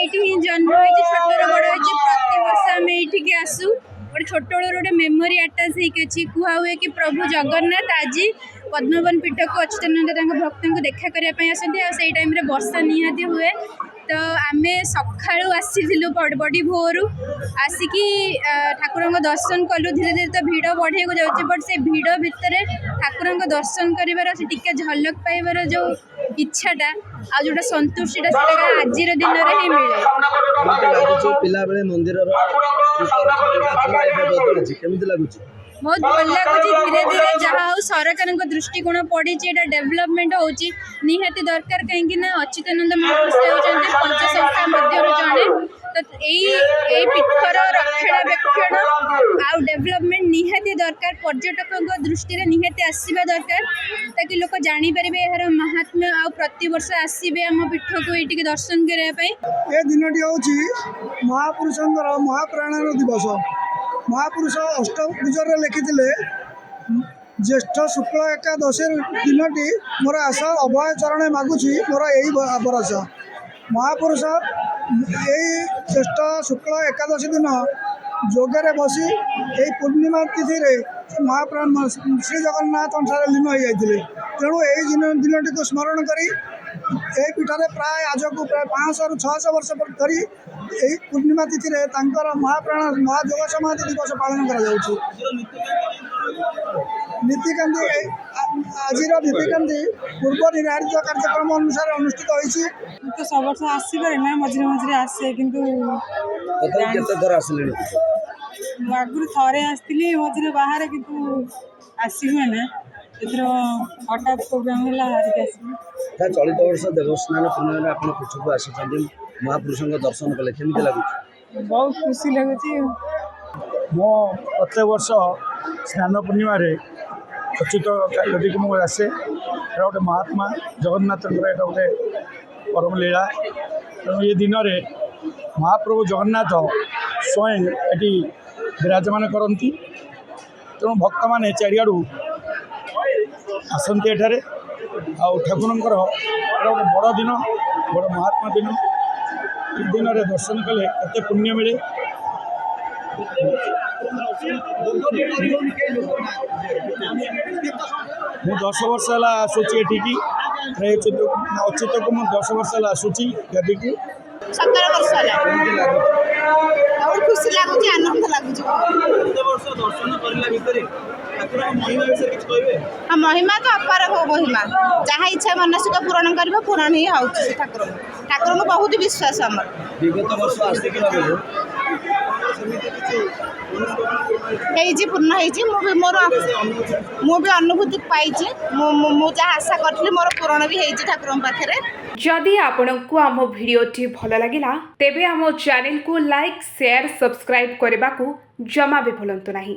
ये जन्म होती छोटर बड़ होती प्रति वर्ष आम ये आसू गोटे छोट बड़ गोटे मेमोरी आटाच होती कह हुए कि प्रभु जगन्नाथ आज पद्मवन पीठ को अच्युतानंद भक्त को देखा करने आसती से टाइम वर्षा निहाती हुए तो आम सका आसी बड़ी भोर आसिकी ठाकुर दर्शन कलु धीरे धीरे तो भिड़ बढ़े को जाऊँ बट से भिड़ भितर ठाकुर दर्शन कर टे झलक पाइबार जो इच्छाटा आ जो संतुष्टिटा आज दिन में ही मिले बहुत भल लगुच धीरे धीरे जहाँ सरकार दृष्टिकोण पड़ी डेवलपमेंट होची निहाती दरकार कहीं अच्युतानंद महापुरुष होती पंच संस्था मध्य जड़े तो यही पीठर रक्षणाबेक्षण आउ डेवलपमेंट निहाती दरकार पर्यटक दृष्टि निहाती आसवा दरकार ताकि लोक जापर यार महात्म्य आ प्रति वर्ष आसवे आम पीठ को ये दर्शन करने दिन महापुरुषर महाप्राण दिवस महापुरुष अष्टभुजर लिखिले ज्येष्ठ शुक्ल एकादशी दिनटी मोर आशा अभय चरण मागुची मोर यही भरोसा महापुरुष यही ज्येष्ठ शुक्ल एकादशी दिन जोगे बसी यही पूर्णिमा तिथि महाप्राण श्री जगन्नाथ अनुसार लीन हो जाते तेणु यही दिनटी को स्मरण करी यही पीठर प्राय आज को प्राय 500 ରୁ 600 वर्ष धरी यही पूर्णिमा तिथि महाप्राण महाजोग समाधि दिवस पालन कर नीतिकांति आज नीतिकांति पूर्व निर्धारित कार्यक्रम अनुसार अनुष्ठित होती तो सब वर्ष आसपे ना मझे मझे आसे कि आगुरी थे आसती मझे बाहर कि आसवे ना हठात प्रोग्राम चलित वर्ष देवस्नान पूर्णिमा आप पीठ को आसी महापुरुषों दर्शन कले केमी लगुच बहुत खुशी लगुच मो प्रत्येक वर्ष स्नान पूर्णिमा अच्युत यदि को मुझे आसे गोटे महात्मा जगन्नाथ गोटे परम लीला तेणु ये दिन में महाप्रभु जगन्नाथ स्वयं ये विराजमान करती तेणु भक्त मैंने चारिआडू आसती एठारे ठाकुर गोटे बड़ दिन बड़ महात्मा दिन ये दिन में दर्शन कले केते पुण्य मिले मु 10 वर्ष है आसूची एठिकी अच्युत को मुझे 10 वर्ष है आसूची यदि को 17 वर्ष बहुत खुशी लगुच आनंद लगुच हाँ महिमा तो अपार हो महिमा जहाँ इच्छा मनसिक पूरण कर पूरण ही हो ठाकुर ठाकुर को बहुत विश्वास आम विगत वर्ष पूर्ण मोर अनुभूति पाई जहाँ आशा करी मोर पूरण भी ठाकुर पाखे जदि आपंक आम भिडी भल लगा तेब आम चैनल को लाइक शेयर सब्सक्राइब करने को जमा भी भूलु नहीं।